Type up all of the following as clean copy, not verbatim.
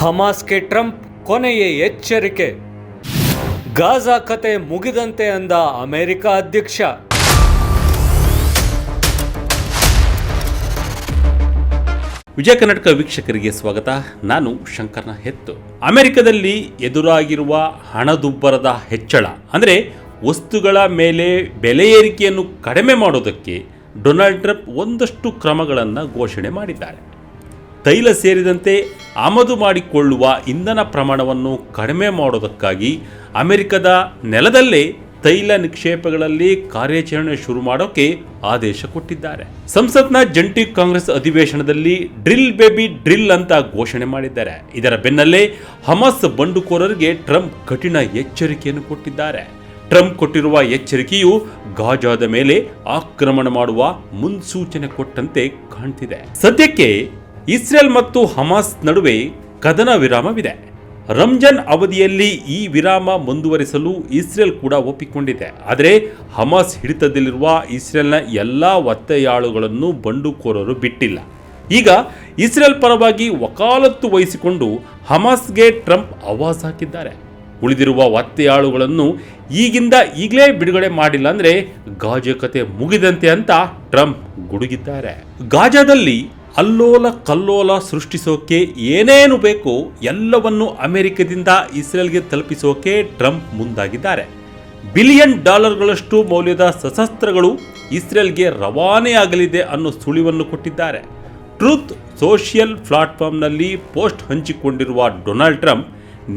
ಹಮಾಸ್ಗೆ Trump ಕೊನೆಯ ಎಚ್ಚರಿಕೆ. Gaza ಕತೆ ಮುಗಿದಂತೆ ಅಂದ ಅಮೆರಿಕ ಅಧ್ಯಕ್ಷ. ವಿಜಯ ಕರ್ನಾಟಕ ವೀಕ್ಷಕರಿಗೆ ಸ್ವಾಗತ. ನಾನು ಶಂಕರ್ನ ಹೆತ್ತು. ಅಮೆರಿಕದಲ್ಲಿ ಎದುರಾಗಿರುವ ಹಣದುಬ್ಬರದ ಹೆಚ್ಚಳ ಅಂದರೆ ವಸ್ತುಗಳ ಮೇಲೆ ಬೆಲೆ ಏರಿಕೆಯನ್ನು ಕಡಿಮೆ ಮಾಡೋದಕ್ಕೆ ಡೊನಾಲ್ಡ್ ಟ್ರಂಪ್ ಒಂದಷ್ಟು ಕ್ರಮಗಳನ್ನು ಘೋಷಣೆ ಮಾಡಿದ್ದಾರೆ. ತೈಲ ಸೇರಿದಂತೆ ಆಮದು ಮಾಡಿಕೊಳ್ಳುವ ಇಂಧನ ಪ್ರಮಾಣವನ್ನು ಕಡಿಮೆ ಮಾಡೋದಕ್ಕಾಗಿ ಅಮೆರಿಕದ ನೆಲದಲ್ಲೇ ತೈಲ ನಿಕ್ಷೇಪಗಳಲ್ಲಿ ಕಾರ್ಯಾಚರಣೆ ಶುರು ಮಾಡೋಕೆ ಆದೇಶ ಕೊಟ್ಟಿದ್ದಾರೆ. ಸಂಸತ್ನ ಜಂಟಿ ಕಾಂಗ್ರೆಸ್ ಅಧಿವೇಶನದಲ್ಲಿ ಡ್ರಿಲ್ ಬೇಬಿ ಡ್ರಿಲ್ ಅಂತ ಘೋಷಣೆ ಮಾಡಿದ್ದಾರೆ. ಇದರ ಬೆನ್ನಲ್ಲೇ ಹಮಾಸ್ ಬಂಡುಕೋರರಿಗೆ ಟ್ರಂಪ್ ಕಠಿಣ ಎಚ್ಚರಿಕೆಯನ್ನು ಕೊಟ್ಟಿದ್ದಾರೆ. ಟ್ರಂಪ್ ಕೊಟ್ಟಿರುವ ಎಚ್ಚರಿಕೆಯು ಗಾಜಾದ ಮೇಲೆ ಆಕ್ರಮಣ ಮಾಡುವ ಮುನ್ಸೂಚನೆ ಕೊಟ್ಟಂತೆ ಕಾಣ್ತಿದೆ. ಸದ್ಯಕ್ಕೆ ಇಸ್ರೇಲ್ ಮತ್ತು ಹಮಾಸ್ ನಡುವೆ ಕದನ ವಿರಾಮವಿದೆ. ರಂಜಾನ್ ಅವಧಿಯಲ್ಲಿ ಈ ವಿರಾಮ ಮುಂದುವರಿಸಲು ಇಸ್ರೇಲ್ ಕೂಡ ಒಪ್ಪಿಕೊಂಡಿದೆ. ಆದರೆ ಹಮಾಸ್ ಹಿಡಿತದಲ್ಲಿರುವ ಇಸ್ರೇಲ್ನ ಎಲ್ಲ ಒತ್ತೆಯಾಳುಗಳನ್ನು ಬಂಡುಕೋರರು ಬಿಟ್ಟಿಲ್ಲ. ಈಗ ಇಸ್ರೇಲ್ ಪರವಾಗಿ ವಕಾಲತ್ತು ವಹಿಸಿಕೊಂಡು ಹಮಾಸ್ಗೆ ಟ್ರಂಪ್ ಆವಾಜ್ ಹಾಕಿದ್ದಾರೆ. ಉಳಿದಿರುವ ಒತ್ತೆಯಾಳುಗಳನ್ನು ಈಗಲೇ ಬಿಡುಗಡೆ ಮಾಡಿಲ್ಲ ಅಂದರೆ ಗಾಜಾ ಕತೆ ಮುಗಿದಂತೆ ಅಂತ ಟ್ರಂಪ್ ಗುಡುಗಿದ್ದಾರೆ. ಗಾಜಾದಲ್ಲಿ ಅಲ್ಲೋಲ ಕಲ್ಲೋಲ ಸೃಷ್ಟಿಸೋಕೆ ಏನೇನು ಬೇಕೋ ಎಲ್ಲವನ್ನು ಅಮೆರಿಕದಿಂದ ಇಸ್ರೇಲ್ಗೆ ತಲುಪಿಸೋಕೆ ಟ್ರಂಪ್ ಮುಂದಾಗಿದ್ದಾರೆ. $ಬಿಲಿಯನ್ ಮೌಲ್ಯದ ಸಶಸ್ತ್ರಗಳು ಇಸ್ರೇಲ್ಗೆ ರವಾನೆಯಾಗಲಿದೆ ಅನ್ನೋ ಸುಳಿವನ್ನು ಕೊಟ್ಟಿದ್ದಾರೆ. ಟ್ರೂತ್ ಸೋಷಿಯಲ್ ಪ್ಲಾಟ್ಫಾರ್ಮ್ನಲ್ಲಿ ಪೋಸ್ಟ್ ಹಂಚಿಕೊಂಡಿರುವ ಡೊನಾಲ್ಡ್ ಟ್ರಂಪ್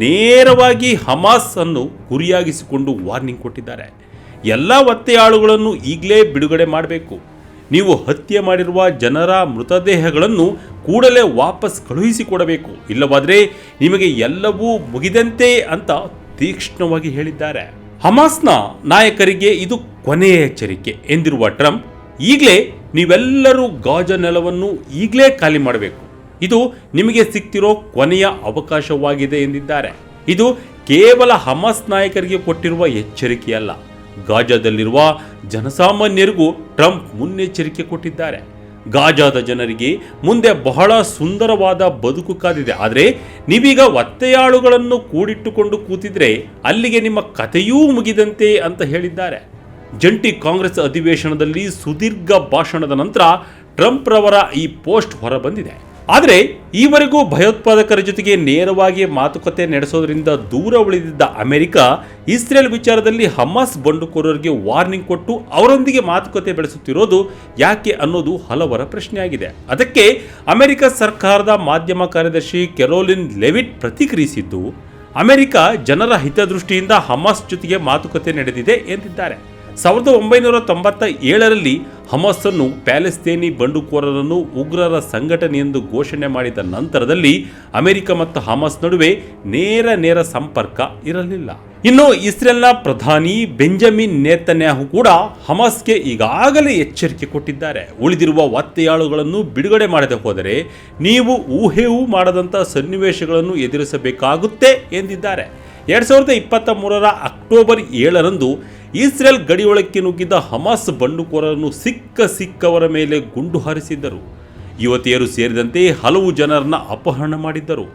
ನೇರವಾಗಿ ಹಮಾಸ್ ಅನ್ನು ಗುರಿಯಾಗಿಸಿಕೊಂಡು ವಾರ್ನಿಂಗ್ ಕೊಟ್ಟಿದ್ದಾರೆ. ಎಲ್ಲ ಒತ್ತೆಯಾಳುಗಳನ್ನು ಈಗಲೇ ಬಿಡುಗಡೆ ಮಾಡಬೇಕು. ನೀವು ಹತ್ಯೆ ಮಾಡಿರುವ ಜನರ ಮೃತದೇಹಗಳನ್ನು ಕೂಡಲೇ ವಾಪಸ್ ಕಳುಹಿಸಿಕೊಡಬೇಕು. ಇಲ್ಲವಾದರೆ ನಿಮಗೆ ಎಲ್ಲವೂ ಮುಗಿದಂತೆ ಅಂತ ತೀಕ್ಷ್ಣವಾಗಿ ಹೇಳಿದ್ದಾರೆ. ಹಮಾಸ್ನ ನಾಯಕರಿಗೆ ಇದು ಕೊನೆಯ ಎಚ್ಚರಿಕೆ ಎಂದಿರುವ ಟ್ರಂಪ್ ಈಗಲೇ ನೀವೆಲ್ಲರೂ ಗಾಜಾ ನೆಲವನ್ನು ಈಗಲೇ ಖಾಲಿ ಮಾಡಬೇಕು. ಇದು ನಿಮಗೆ ಸಿಕ್ತಿರೋ ಕೊನೆಯ ಅವಕಾಶವಾಗಿದೆ ಎಂದಿದ್ದಾರೆ. ಇದು ಕೇವಲ ಹಮಾಸ್ ನಾಯಕರಿಗೆ ಕೊಟ್ಟಿರುವ ಎಚ್ಚರಿಕೆಯಲ್ಲ, ಗಾಜಾದಲ್ಲಿರುವ ಜನಸಾಮಾನ್ಯರಿಗೂ ಟ್ರಂಪ್ ಮುನ್ನೆಚ್ಚರಿಕೆ ಕೊಟ್ಟಿದ್ದಾರೆ. ಗಾಜಾದ ಜನರಿಗೆ ಮುಂದೆ ಬಹಳ ಸುಂದರವಾದ ಬದುಕು ಕಾದಿದೆ. ಆದರೆ ನೀವೀಗ ಒತ್ತೆಯಾಳುಗಳನ್ನು ಕೂಡಿಟ್ಟುಕೊಂಡು ಕೂತಿದ್ರೆ ಅಲ್ಲಿಗೆ ನಿಮ್ಮ ಕಥೆಯೂ ಮುಗಿದಂತೆ ಅಂತ ಹೇಳಿದ್ದಾರೆ. ಜಂಟಿ ಕಾಂಗ್ರೆಸ್ ಅಧಿವೇಶನದಲ್ಲಿ ಸುದೀರ್ಘ ಭಾಷಣದ ನಂತರ ಟ್ರಂಪ್ ರವರ ಈ ಪೋಸ್ಟ್ ಹೊರಬಂದಿದೆ. ಆದರೆ ಈವರೆಗೂ ಭಯೋತ್ಪಾದಕರ ಜೊತೆಗೆ ನೇರವಾಗಿ ಮಾತುಕತೆ ನಡೆಸೋದ್ರಿಂದ ದೂರ ಉಳಿದಿದ್ದ ಅಮೆರಿಕ ಇಸ್ರೇಲ್ ವಿಚಾರದಲ್ಲಿ ಹಮಾಸ್ ಬಂಡುಕೋರರಿಗೆ ವಾರ್ನಿಂಗ್ ಕೊಟ್ಟು ಅವರೊಂದಿಗೆ ಮಾತುಕತೆ ಬೆಳೆಸುತ್ತಿರೋದು ಯಾಕೆ ಅನ್ನೋದು ಹಲವರ ಪ್ರಶ್ನೆಯಾಗಿದೆ. ಅದಕ್ಕೆ ಅಮೆರಿಕ ಸರ್ಕಾರದ ಮಾಧ್ಯಮ ಕಾರ್ಯದರ್ಶಿ ಕೆರೋಲಿನ್ ಲೆವಿಟ್ ಪ್ರತಿಕ್ರಿಯಿಸಿದ್ದು, ಅಮೆರಿಕ ಜನರ ಹಿತದೃಷ್ಟಿಯಿಂದ ಹಮಾಸ್ ಜೊತೆಗೆ ಮಾತುಕತೆ ನಡೆದಿದೆ ಎಂದಿದ್ದಾರೆ. 1997ರಲ್ಲಿ ಹಮಾಸ್ ಅನ್ನು ಪ್ಯಾಲೆಸ್ತೇನಿ ಬಂಡುಕೋರರನ್ನು ಉಗ್ರರ ಸಂಘಟನೆ ಎಂದು ಘೋಷಣೆ ಮಾಡಿದ ನಂತರದಲ್ಲಿ ಅಮೆರಿಕ ಮತ್ತು ಹಮಾಸ್ ನಡುವೆ ನೇರ ಸಂಪರ್ಕ ಇರಲಿಲ್ಲ. ಇನ್ನು ಇಸ್ರೇಲ್ನ ಪ್ರಧಾನಿ ಬೆಂಜಮಿನ್ ನೇತನ್ಯಾಹು ಕೂಡ ಹಮಾಸ್ಗೆ ಈಗಾಗಲೇ ಎಚ್ಚರಿಕೆ ಕೊಟ್ಟಿದ್ದಾರೆ. ಉಳಿದಿರುವ ಒತ್ತೆಯಾಳುಗಳನ್ನು ಬಿಡುಗಡೆ ಮಾಡದೆ ಹೋದರೆ ನೀವು ಊಹೆಯೂ ಮಾಡದಂಥ ಸನ್ನಿವೇಶಗಳನ್ನು ಎದುರಿಸಬೇಕಾಗುತ್ತೆ ಎಂದಿದ್ದಾರೆ. 2023ರ ಅಕ್ಟೋಬರ್ 7ರಂದು ಇಸ್ರೇಲ್ ಗಡಿಯೊಳಕ್ಕೆ ನುಗ್ಗಿದ್ದ ಹಮಾಸ್ ಬಂಡುಕೋರರನ್ನು ಸಿಕ್ಕವರ ಮೇಲೆ ಗುಂಡು ಹಾರಿಸಿದ್ದರು. ಯುವತಿಯರು ಸೇರಿದಂತೆ ಹಲವು ಜನರನ್ನ ಅಪಹರಣ ಮಾಡಿದ್ದರು.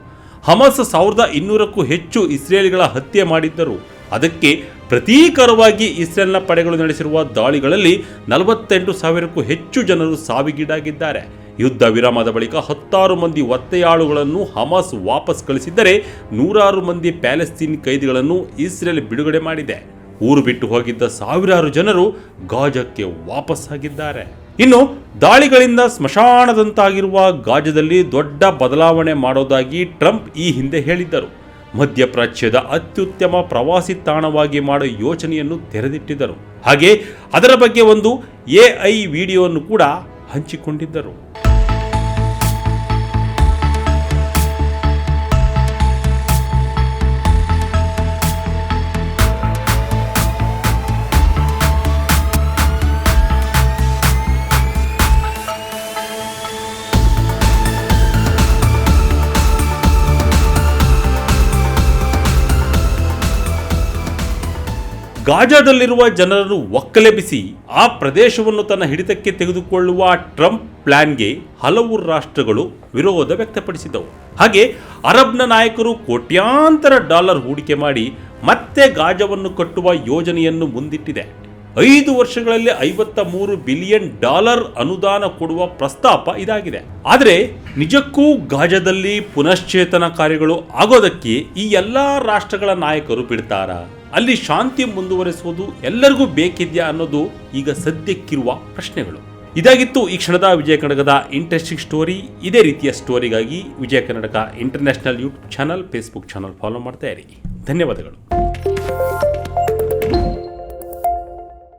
ಹಮಾಸ್ 1200ಕ್ಕೂ ಹೆಚ್ಚು ಇಸ್ರೇಲಿಗಳ ಹತ್ಯೆ ಮಾಡಿದ್ದರು. ಅದಕ್ಕೆ ಪ್ರತೀಕಾರವಾಗಿ ಇಸ್ರೇಲ್ನ ಪಡೆಗಳು ನಡೆಸಿರುವ ದಾಳಿಗಳಲ್ಲಿ 48,000ಕ್ಕೂ ಹೆಚ್ಚು ಜನರು ಸಾವಿಗೀಡಾಗಿದ್ದಾರೆ. ಯುದ್ಧ ವಿರಾಮದ ಬಳಿಕ 16 ಮಂದಿ ಒತ್ತೆಯಾಳುಗಳನ್ನು ಹಮಾಸ್ ವಾಪಸ್ ಕಳಿಸಿದ್ದರೆ 100 ಮಂದಿ ಪ್ಯಾಲೆಸ್ತೀನ್ ಕೈದಿಗಳನ್ನು ಇಸ್ರೇಲ್ ಬಿಡುಗಡೆ ಮಾಡಿದೆ. ಊರು ಬಿಟ್ಟು ಹೋಗಿದ್ದ ಸಾವಿರಾರು ಜನರು ಗಾಜಾಕ್ಕೆ ವಾಪಸ್ ಆಗಿದ್ದಾರೆ. ಇನ್ನು ದಾಳಿಗಳಿಂದ ಸ್ಮಶಾನದಂತಾಗಿರುವ ಗಾಜಾದಲ್ಲಿ ದೊಡ್ಡ ಬದಲಾವಣೆ ಮಾಡೋದಾಗಿ ಟ್ರಂಪ್ ಈ ಹಿಂದೆ ಹೇಳಿದ್ದರು. ಮಧ್ಯಪ್ರಾಚ್ಯದ ಅತ್ಯುತ್ತಮ ಪ್ರವಾಸಿ ತಾಣವಾಗಿ ಮಾಡೋ ಯೋಚನೆಯನ್ನು ತೆರೆದಿಟ್ಟಿದ್ದರು. ಹಾಗೆ ಅದರ ಬಗ್ಗೆ ಒಂದು AI ವಿಡಿಯೋವನ್ನು ಕೂಡ ಹಂಚಿಕೊಂಡಿದ್ದರು. ಗಾಜಾದಲ್ಲಿರುವ ಜನರನ್ನು ಒಕ್ಕಲೆಬ್ಬಿಸಿ ಆ ಪ್ರದೇಶವನ್ನು ತನ್ನ ಹಿಡಿತಕ್ಕೆ ತೆಗೆದುಕೊಳ್ಳುವ ಟ್ರಂಪ್ ಪ್ಲಾನ್ಗೆ ಹಲವು ರಾಷ್ಟ್ರಗಳು ವಿರೋಧ ವ್ಯಕ್ತಪಡಿಸಿದವು. ಹಾಗೆ ಅರಬ್ನ ನಾಯಕರು ಕೋಟ್ಯಾಂತರ ಡಾಲರ್ ಹೂಡಿಕೆ ಮಾಡಿ ಮತ್ತೆ ಗಾಜಾವನ್ನು ಕಟ್ಟುವ ಯೋಜನೆಯನ್ನು ಮುಂದಿಟ್ಟಿದೆ. 5 ವರ್ಷಗಳಲ್ಲಿ $53 ಬಿಲಿಯನ್ ಅನುದಾನ ಕೊಡುವ ಪ್ರಸ್ತಾಪ ಇದಾಗಿದೆ. ಆದರೆ ನಿಜಕ್ಕೂ ಗಾಜಾದಲ್ಲಿ ಪುನಶ್ಚೇತನ ಕಾರ್ಯಗಳು ಆಗೋದಕ್ಕೆ ಈ ಎಲ್ಲಾ ರಾಷ್ಟ್ರಗಳ ನಾಯಕರು ಬಿಡ್ತಾರಾ? ಅಲ್ಲಿ ಶಾಂತಿ ಮುಂದುವರೆಸುವುದು ಎಲ್ಲರಿಗೂ ಬೇಕಿದ್ಯಾ ಅನ್ನೋದು ಈಗ ಸದ್ಯಕ್ಕಿರುವ ಪ್ರಶ್ನೆಗಳು. ಇದಾಗಿತ್ತು ಈ ಕ್ಷಣದ ವಿಜಯ ಕರ್ನಾಟಕದ ಇಂಟ್ರೆಸ್ಟಿಂಗ್ ಸ್ಟೋರಿ. ಇದೇ ರೀತಿಯ ಸ್ಟೋರಿಗಾಗಿ Vijaya Karnataka international YouTube channel, Facebook channel follow ಮಾಡ್ತಾ ಇರಿ. ಧನ್ಯವಾದಗಳು.